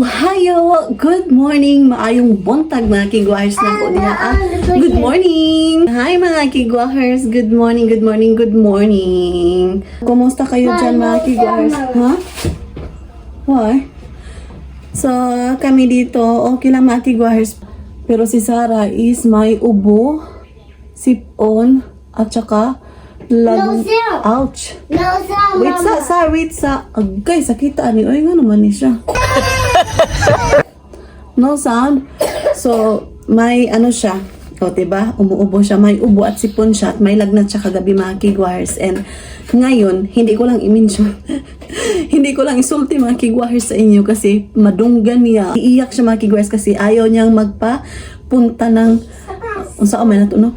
Hayo! Good morning! Maayong buntag mga kigwahers na po niya. Good morning! Hi mga kigwahers! Good morning, good morning, good morning! Kumusta kayo dyan mga kigwahers? Ha? Why? So, kami dito, okay lang mga kigwahers. Pero si Sarah is may ubo, sipon, at saka No, sir. Ouch! No, sir, Wait Mama. wait sa. Agay, sakitaan ni. Ay, nga naman ni siya. No sound. So, may ano siya. O, diba? Umuubo siya. May ubo at sipon siya. At may lagnat siya kagabi mga kigwahers. And ngayon, hindi ko lang i-mention. Hindi ko lang isulti mga kigwahers sa inyo kasi madunggan niya. Iiyak siya mga kigwahers kasi ayaw niyang magpapunta ng saan man na to, no?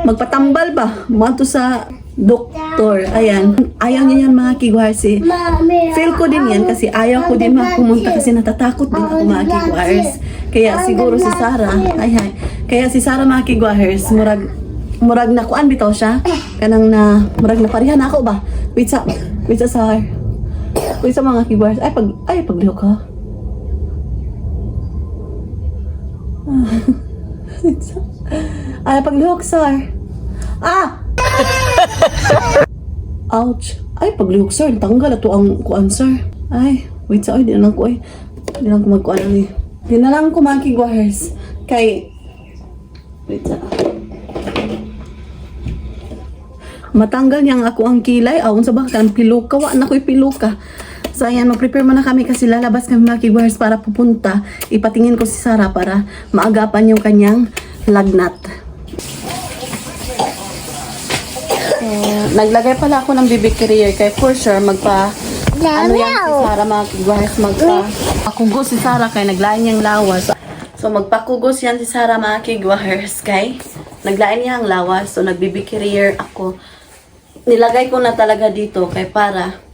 Magpatambal ba? Mato sa doktor. Ayan. Ayaw niya yan mga kigwahers. Feel ko din yan kasi ayaw ko din pumunta kasi natatakot din ako mga kigwahers. Kaya siguro si Sarah, kaya si Sarah mga kigwahers, murag na kuan bitaw siya. Kanang na, murag na parihan ako ba? Wait sa Sarah. Wait sa mga kigwahers. Paglihok ka. Paglihok, Sar. Ouch. Paglihok, Sar. Tanggal ato ang kuan, Sar. Wait sa, di na lang ko, Di na lang ko magkuan ani. Di na lang ko mga kigwahers. Kay, wait sa. Matanggal niyang ako ang kilay. Awan sa baka ang piluka. Wa na ko'y piluka. So ayan, mag-prepare muna kami kasi lalabas kami mga kigwahers para pupunta. Ipatingin ko si Sarah para maagapan yung kanyang lagnat. Naglagay pala ako ng BB carrier kay for sure yan si Sarah mga kigwahers magpakugos si Sarah kay naglain niyang lawas. So magpakugos yan si Sarah mga kigwahers kay naglain niya ang lawas. So nag-BB carrier ako. Nilagay ko na talaga dito kay para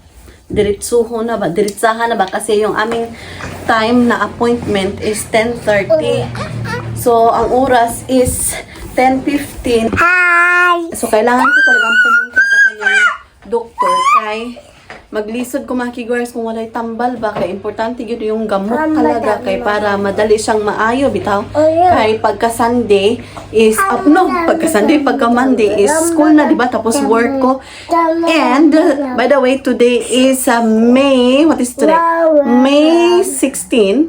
diretsahan na ba kasi yung aming time na appointment is 10:30. So ang oras is 10:15. Hi! So kailangan ko talagang pumunta sa kanyang doktor kay maglisod ko mga kigwahers kung walay tambal ba kay importante yun yung gamot talaga kay para madali siyang maayo bitaw. Kay pagka Sunday is pagka Monday is school na diba tapos work ko. And by the way, today is May, what is today? May 16.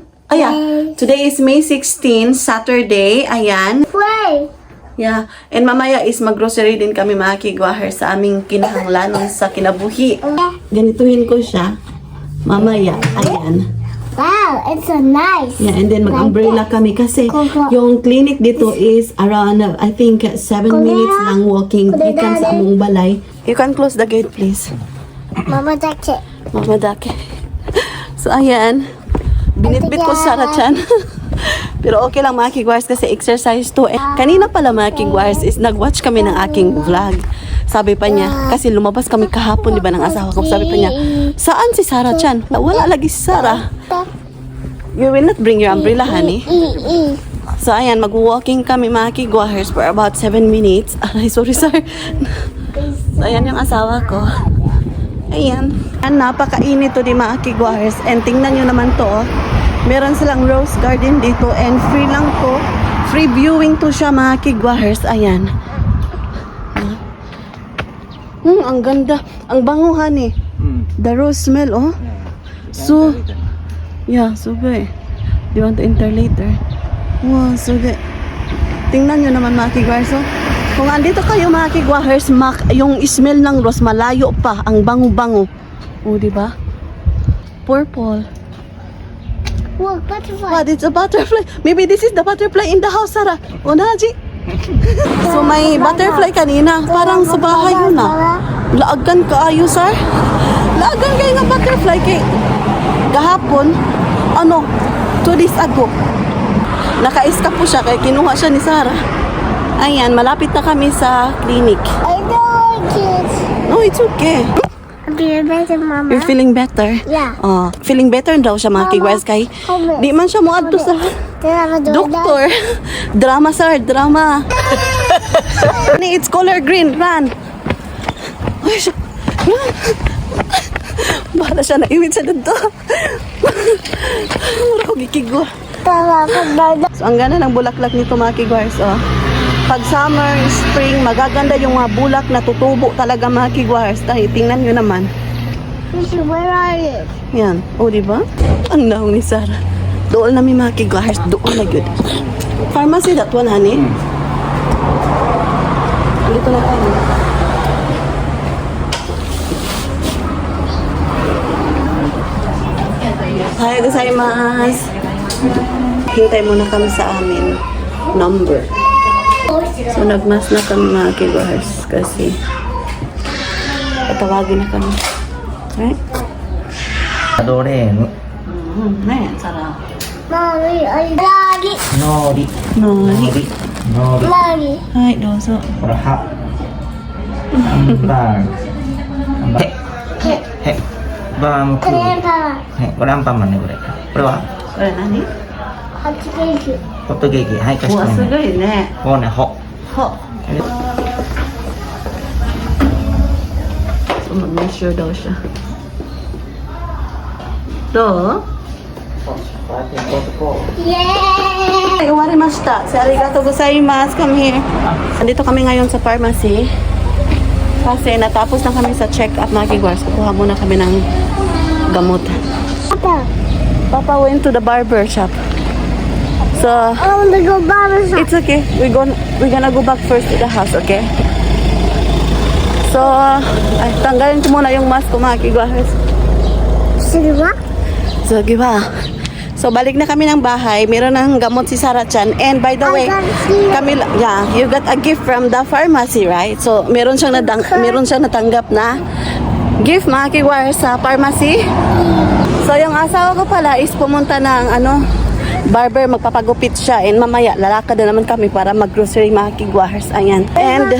Today is May 16, Saturday. Ayan. Play! Yeah. And mamaya is mag-grocery din kami mga kigwahers sa aming kinahanglanon sa kinabuhi. Ganituhin ko siya. Mamaya. Ayan. Wow, it's so nice. Yeah, and then mag-umbrella kami kasi yung clinic dito is around, I think, 7 minutes lang walking. Ikan sa among balay. You can close the gate, please. Mama, that's it. Mama Dake. So, ayan. Binitbit ko sa Sarah-chan. Pero okay lang mga kigwahers kasi exercise to. Kanina pala mga kigwahers is nag-watch kami ng aking vlog. Sabi pa niya, kasi lumabas kami kahapon, di ba, ng asawa ko. Sabi pa niya, saan si Sarah-chan? Wala lagi si Sarah. You will not bring your umbrella, honey? So, ayan, mag-walking kami mga kigwahers for about 7 minutes. Sorry, sir. So, ayan yung asawa ko. Ayan. Napakainit to di mga kigwahers. And tingnan nyo naman to, meron silang rose garden dito and free lang to. Free viewing to siya mga kigwahers. Ayan. Ang ganda. Ang banguhan eh. The rose smell, oh. So, yeah, so good. Do you want to enter later? Wow, so good. Tingnan nyo naman mga kigwahers, oh. Kung andito kayo mga kigwahers, yung smell ng rose malayo pa. Ang bango-bango. Oh, diba? Purple. Look, butterfly. What? It's a butterfly. Maybe this is the butterfly in the house, Sarah. O, Naji. So, may butterfly kanina. Parang sa bahay yun na. Laagan kaayo, sir. Laagan kayo nga butterfly kay kahapon, 2 days ago. Naka-escape po siya kaya kinuha siya ni Sarah. Ayan, malapit na kami sa clinic. I don't like it. No, it's okay. I'm feeling better, Mama. You're feeling better? Yeah. Feeling better daw siya mga kigwahers kay di man siya muadto sa doktor. Drama, sir. Drama. It's color green. Run. Run. Bahala siya na iwit sa dito. Mura ko gikigwa. Tama ka na. So, ang ganda ng bulaklak nito mga kigwars, oh. Pag summer, spring, magaganda yung mga bulak na tutubo talaga mga kigwars. Dahil, tingnan nyo naman. Where are you? Yan. O, di ba? Ang naong ni Sarah. Doon namin mga kigwars. Doon na good. Pharmacy, that one, honey. Dito na tayo. Hi, gozaimasu. Hintay muna kami sa amin. Number. So, nagmas na kami mga kigwars kasi patawagin na kami. Right? ドレーム、 Ayan, sarap. Mommy, I'm daddy. ノーリ、 No, ノーリ、ノーリ、 Mommy. はい、どうぞ。これハ、ハンバーグ、ハンバーグ、ヘ、バームクーヘ、 Grandpa. これアンパンマンねこれ。これはこれ何？ Hot cake. ホットケーキ、はい、かしうわ、こまりました。すごいね。こうね、ほ。ほ。So, mag-measure daw siya. どう？ こうやってこうこう。 Yay! Ay, uwarimashita. Si arigatou gozaimasu. Come here. Nandito kami ngayon sa pharmacy. Kasi natapos na kami sa check-up mga kigwars. Kukuha muna kami ng gamot. Papa, Papa went to the barber shop. So, I want to go barber shop. it's okay. We're gonna go back first to the house, okay? So, ay, tanggalin ko muna yung mask ko mga kigwars. Silva? So, giba. So, balik na kami ng bahay. Meron ng gamot si Sarah Chan. And by the way, Camila, yeah, you got a gift from the pharmacy, right? So, meron siyang natanggap na gift mga kigwars sa pharmacy. So, yung asawa ko pala is pumunta ng barber, magpapagupit siya. And mamaya, lalakad na naman kami para mag-grocery mga kigwars. Ayan. And,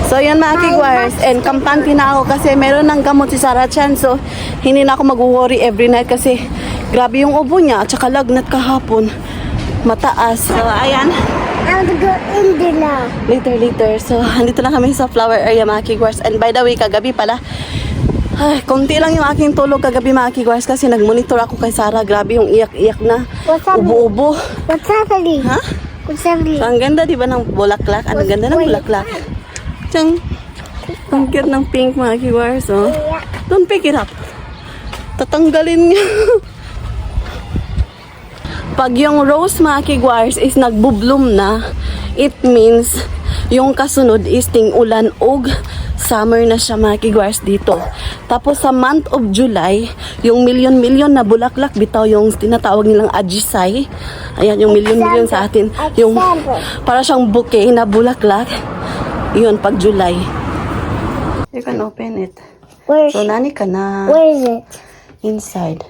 so, yan mga kigwars. And kampante na ako kasi meron ng gamot si Sarah Chan. So, hindi na ako mag-worry every night kasi grabe yung ubo niya at saka lagnat kahapon. Mataas. So, ayan. I want to go in there now. Later. So, andito na kami sa flower area mga kigwars. And by the way, kagabi pala, ay, konti lang yung aking tulog kagabi mga kigwars kasi nag-monitor ako kay Sarah. Grabe yung iyak-iyak na What's happening? ubo-ubo. What's happening? Ha? What's happening? So, ang ganda di ba ng bulaklak? Ang ganda ng bulaklak. Tiyang, ang cute ng pink mga kigwars. Oh. Don't pick it up. Tatanggalin niya. Pag yung rose mga kigwars is nagbubloom na, it means yung kasunod is ting-ulan og summer na siya mga kigwars dito. Tapos sa month of July, yung million-million na bulaklak bitaw yung tinatawag nilang ajisai. Ayan yung million-million sa atin. Yung para siyang bouquet na bulaklak. Yun pag July. You can open it. Where, So nani ka na where is it? inside.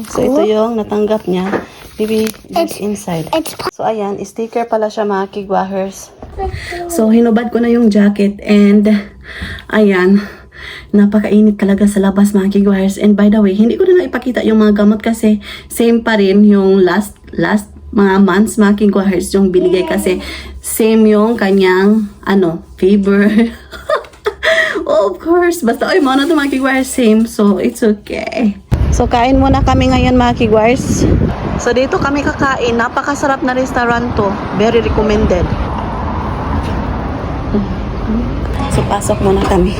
So ito yung natanggap niya. Maybe just inside. It's So ayan, sticker pala siya mga kigwahers. So hinubad ko na yung jacket and ayan, napakainit talaga sa labas mga kigwahers. And by the way, hindi ko na ipakita yung mga gamot kasi same pa rin yung last mga months mga kigwahers yung binigay kasi same yung kanyang fever. Of course, basta ay mga to mga kigwahers same, so it's okay. So, kain muna kami ngayon mga kigwars. So, dito kami kakain. Napakasarap na restaurant to. Very recommended. So, pasok muna kami.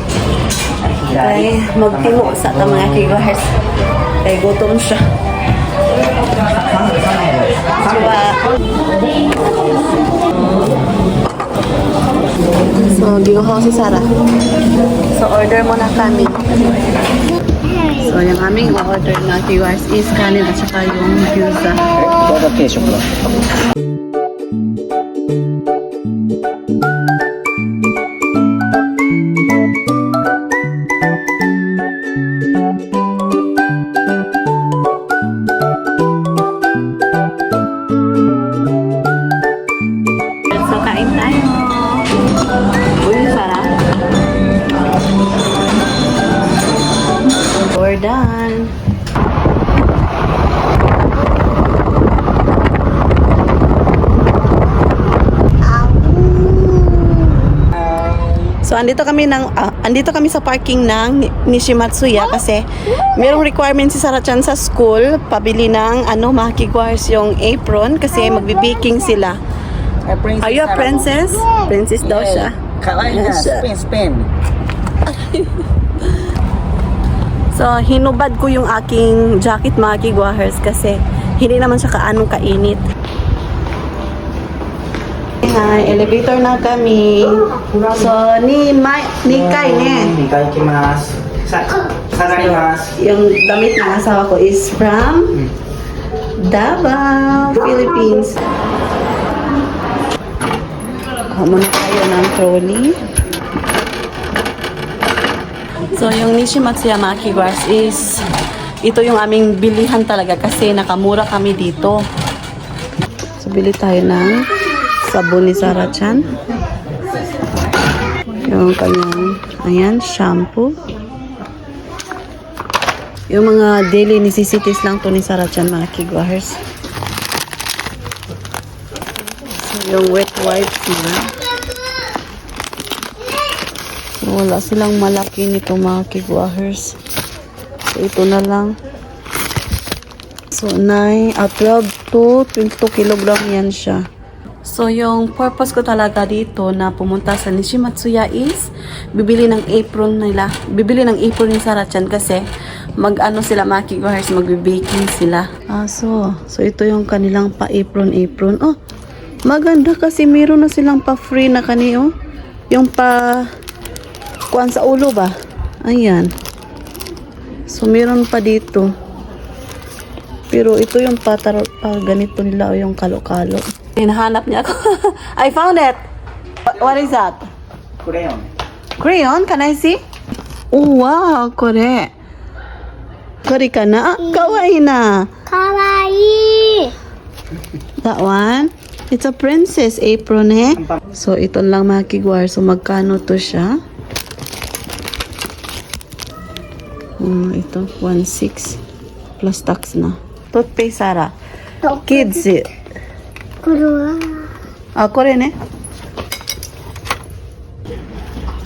Okay, magtimo sa ta mga kigwars. Kaya gutom siya. So, ginuhaw si Sarah. So, order muna kami. So, yung aming order na keywords is kanin at saka yung gyoza. 動画定食だ。 So, kain tayo. Uy, sarap. We're done. So, andito kami ng andito kami sa parking ng Nishimatsuya kasi mayroong requirement si Sarah-chan sa school, pabili ng makikiguars yung apron kasi magbe-baking sila. Are you a princess? Princess daw siya. Kawaii na. Spin, spin. So, hinubad ko yung aking jacket makikiguars kasi hindi naman siya kaanong kainit. Hi, elevator na kami. So, ni Kai ne. Nikai kimasu. Saraimasu. Yung damit ng asawa ko is from Davao, Philippines. Muna tayo ng trolley. So, yung Nishimatsuya Makiguars is ito yung aming bilihan talaga kasi nakamura kami dito. So, bili tayo ng sabon ni Sarah-chan. Yung kanyang, ayan, shampoo. Yung mga daily necessities lang to ni Sarah-chan, mga kiguahers. So, yung wet wipes nila. So, wala silang malaki nito, mga kiguahers. So, ito na lang. So, 12 to 22 kilogram yan siya. So, yung purpose ko talaga dito na pumunta sa Nishimatsuya is bibili ng apron nila. Bibili ng apron ni Sarah-chan kasi sila makikiguahers, magbe-baking sila. So ito yung kanilang pa-apron. Oh, maganda kasi meron na silang pa-free na kaniyo. Yung kuan sa ulo ba? Ayan. So, meron pa dito. Pero ito yung ganito nila o yung kalo-kalo. Hinahanap niya ako. I found it! What is that? Crayon. Crayon? Can I see? Oh, wow! Kore. Kore ka na? Kawaii na! Kawaii! That one? It's a princess apron, eh? So, ito lang makiguar. So, magkano to siya? Ito, 1.6 plus tax na. Toothpaste, Sarah. Kids, Kurua. kore ne?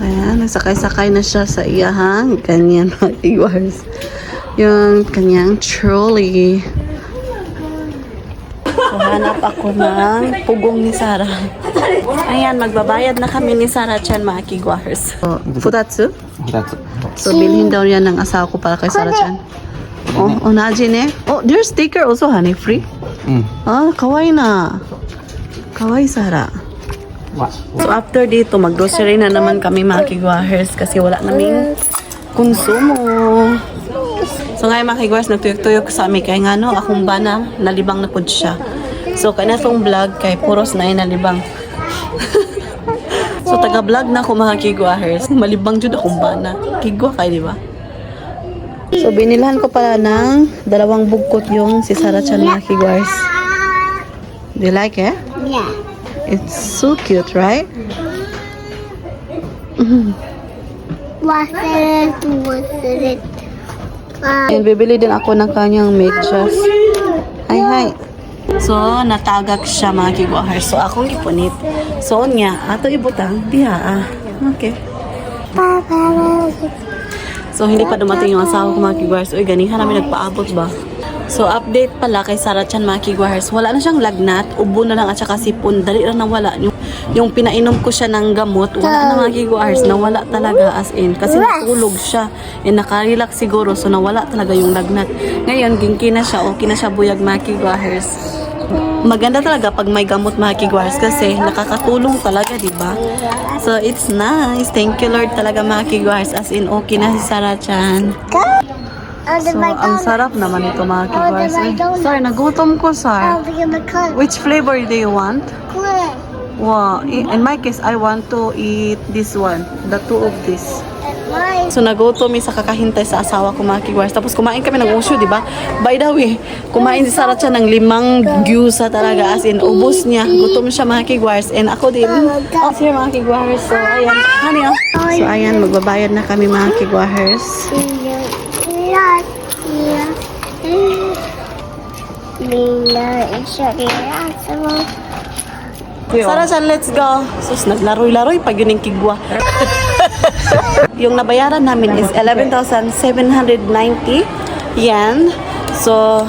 Ayan, nasakay-sakay na siya sa iyahang kanyang makiguars. Yung kanyang trolley. So, hanap ako ng pugong ni Sarah. Ayan, magbabayad na kami ni Sarah-chan makiguars. So, futatsu? So, bilhin daw yan ng asawa ko para kay Sarah-chan. Oh, onaji ne? Oh, there's sticker also, honey, free? Kawaii na. Kawaii, Sarah. So, after dito, mag-grocery na naman kami mga kiguahers kasi wala naming konsumo. So, ngayon mga kiguahers, nagtuyok-tuyok sa amin kaya nga akong bana, nalibang na po siya. So, kaya itong vlog, kay puros na nalibang. So, taga-vlog na ako mga kiguahers. Malibang dyan akong bana. Kigwa kayo, di ba? So, binilhan ko pala ng 2 bugkot yung si Sarah-chan mga kiguahers. Do you like it? Yeah. It's so cute, right? What's it? And bibili din ako ng kanyang medyas. Hi. So, natagak siya mga kiguahers. So, akong ipunit. So, niya, ato ibutang, diha. Okay. So, hindi pa dumating yung asawa ko mga kiguahers. Uy, ganihan namin nagpaabot ba? So, update pala kay Sarah-chan mga kiguahers. Wala na siyang lagnat, ubo na lang at saka sipon. Dali lang nawala. Yung pinainom ko siya ng gamot, wala na mga kiguahers. Nawala talaga as in. Kasi natulog siya. And nakarelax siguro. So, nawala talaga yung lagnat. Ngayon, ginki na siya. Okay na siya buyag mga kiguahers. Maganda talaga pag may gamot mga kiguahers kasi nakakatulong talaga, di ba? So, it's nice. Thank you, Lord, talaga mga kiguahers. As in, okay na si Sarah-chan. So, ang sarap naman ito mga kiguahers. Sorry, nagutom ko, sir. Which flavor do you want? Wow, in my case, I want to eat this one. The 2 of this. So, nagutom sa kakahintay sa asawa ko mga kiguahers. Tapos, kumain kami ng usyo, di ba? By the way, kumain si Sarah-chan ng 5 gyusa talaga. As in, ubos niya. Gutom siya mga kiguahers. And ako din. Oh, here mga kiguahers. So, ayan. Honey, oh. So, ayan. Magbabayad na kami mga kiguahers. Sarah-chan, let's go. Sus, naglaroy-laroy pag yun yung kigwa. Yung nabayaran namin is 11,790 yen. So,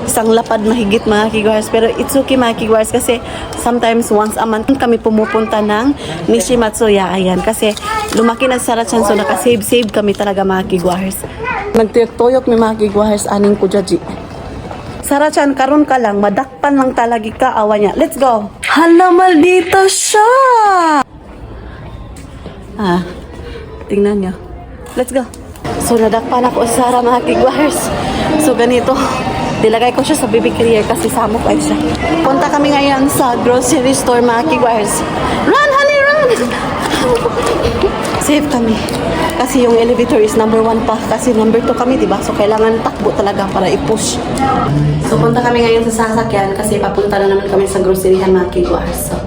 isang lapad mahigit mga kigwars. Pero it's okay mga kigwars kasi sometimes once a month kami pumupunta ng Nishimatsuya. Ayan. Kasi lumaki na sa Sarachan. So, nakasave-save kami talaga mga kigwars. Nagtuyok-tuyok may mga kigwars aning kujaji. Sarachan, karon ka lang. Madakpan lang talagi ka. Awa niya. Let's go. Hala, maldito siya! Tingnan niyo. Let's go. So, nadakpan ako sa Sara mga kigwars. So, ganito. Dilagay ko siya sa baby carrier kasi samok ay siya. Punta kami ngayon sa grocery store mga kigwars. Run, honey, run! Safe kami. Kasi yung elevator is number 1 pa. Kasi number 2 kami, diba? So, kailangan takbo talaga para i-push. So, punta kami ngayon sa sasakyan kasi papunta na naman kami sa groceryhan mga kigwars. So,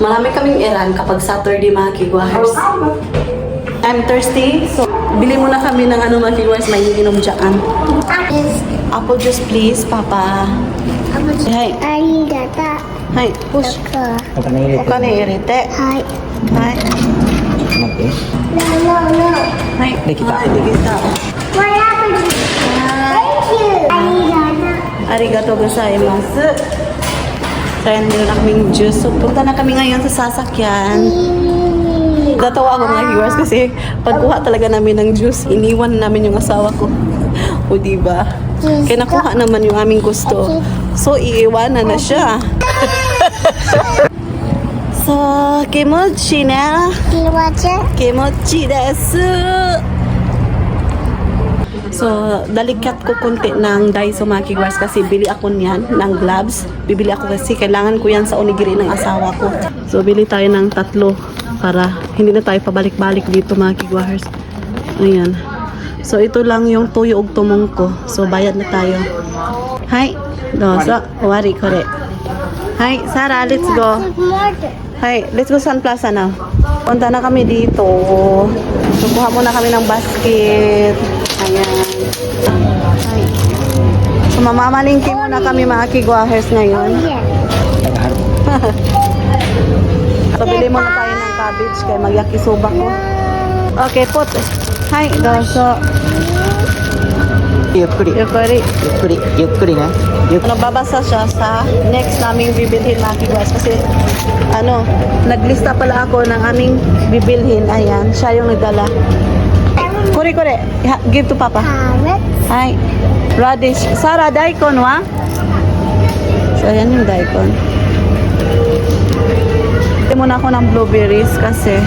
marami kaming errand kapag Saturday mga kigwars. I'm thirsty. So, bili muna kami ng ano mga kigwars, may inom dyan. Apple juice please, Papa. Hi. Arigata. Hi, push. Okanirite. Hi. Hi. No. Hi. Dekita. Hi, dekita. What happened? Thank you. Arigata. Arigato gozaimasu. So, yan, meron na kaming juice. So, punta na kami ngayon sa sasakyan. Natawa ako mga viewers kasi pagkuha talaga namin ng juice, iniwan namin yung asawa ko. O diba? Kaya nakuha naman yung aming gusto. So, iiwanan na siya. So, kimochi na. Kiwacha. Kimochi desu. So, dalikat ko konti ng Daiso mga kigwars kasi bili ako niyan ng gloves. Bibili ako kasi kailangan ko yan sa onigiri ng asawa ko. So, bili tayo ng 3 para hindi na tayo pabalik-balik dito mga kigwars. Ayan. So, ito lang yung tuyo ug tumong ko. So, bayad na tayo. Hi. Dozo. Wari kore. Hi. Sarah, let's go. Hi. Let's go Sun Plaza now. Punta na kami dito. So, kuha muna kami ng basket. Ayan. Hi. So, mamamalingki muna kami mga kigwahers ngayon. So, bili muna tayo ng cabbage kaya magyakisoba ko. Okay, put. Hi, dozo. ゆっくり Yukari. ゆっくりね Nagbabasa siya sa next naming bibilhin mga kigwas kasi naglista pala ako ng aming bibilhin. Ayan, siya yung nagdala. Kore. Give to Papa. Carrot. Hi. Radish. Sarah, daikon wa? So, ayan yung daikon. Ito muna ako ng blueberries kasi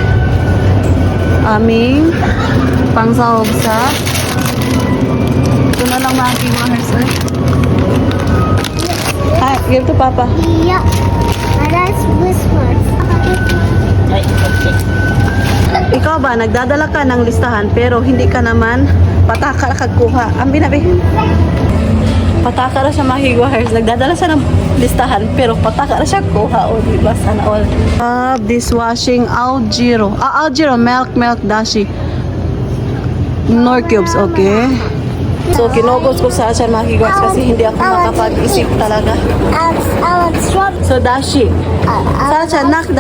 aming pangsahog sa ito na lang mga kigwahers. Hi, give to Papa. Yeah. That's Christmas. Ikaw ba, nagdadala ka ng listahan pero hindi ka naman pataka kagkuha. Ang binabi. Pataka na siya mga kigwahers. Nagdadala siya ng listahan pero pataka na siya kuha. O diba, sana all. Dishwashing Aljiro. Aljiro, milk dashi. Nor cubes, okay. So, kinogos ko sa siya mga kigwahers kasi hindi ako makapag-isip talaga. So, dashi. Sacha, knock.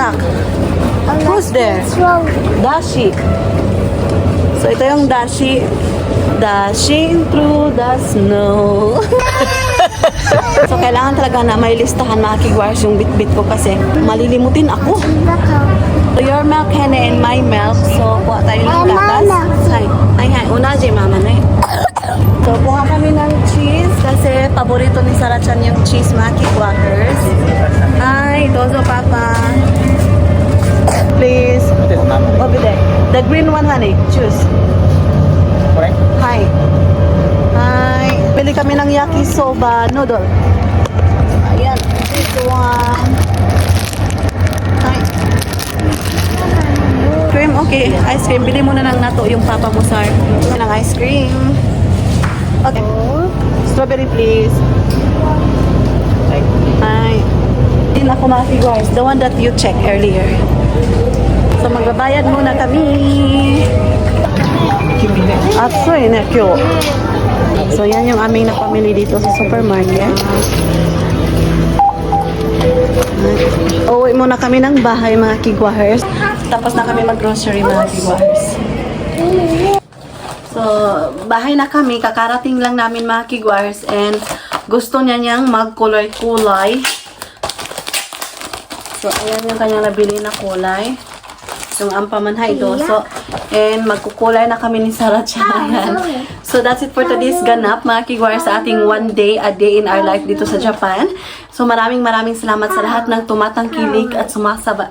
Who's there? Dashi. So, ito yung dashi. Dashing through the snow. So, kailangan talaga na may listahan mga kigwars yung bit-bit ko kasi malilimutin ako. So, your milk, Hene, and my milk. So, kuha tayo ng gatas. Ay, unaji, mama na So, kuha kami ng cheese kasi paborito ni Sarachan yung cheese mga kigwars. Hi, dozo Papa. Please. Over there. The green one, honey. Choose. これ Hi. Hi. Bili kami ng yakisoba noodle. Ayan. This one. Hi. Cream, okay. Ice cream. Bili muna ng nato yung Papa mo, Sar. Ng ice cream. Okay. Strawberry, please. Hi. Din ako mga figures. The one that you checked earlier. So, magbabayad muna kami. Atsoy na kyo. So, yan yung aming napamili dito sa supermarket. Uwi muna kami ng bahay mga kigwahers. Tapos na kami mag-grocery mga kigwahers. So, bahay na kami. Kakarating lang namin mga kigwars. And gusto niya niyang magkulay-kulay. So, ayan yung kanyang nabili na kulay. Yung ampamanhay do. So, and magkukulay na kami ni Sarah Chayan. So, that's it for today's ganap, mga kigwars, sa ating one day, a day in our life dito sa Japan. So, maraming salamat sa lahat ng tumatangkilik at sumasaba.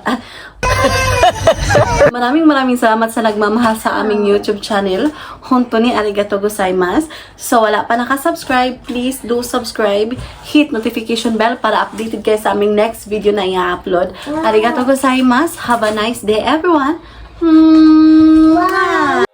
Maraming salamat sa nagmamahal sa aming YouTube channel. Hontoni arigatou gozaimasu. So, wala pa nakasubscribe, please do subscribe. Hit notification bell para updated kayo sa aming next video na i-upload. Arigatou gozaimasu. Have a nice day, everyone. Mwah!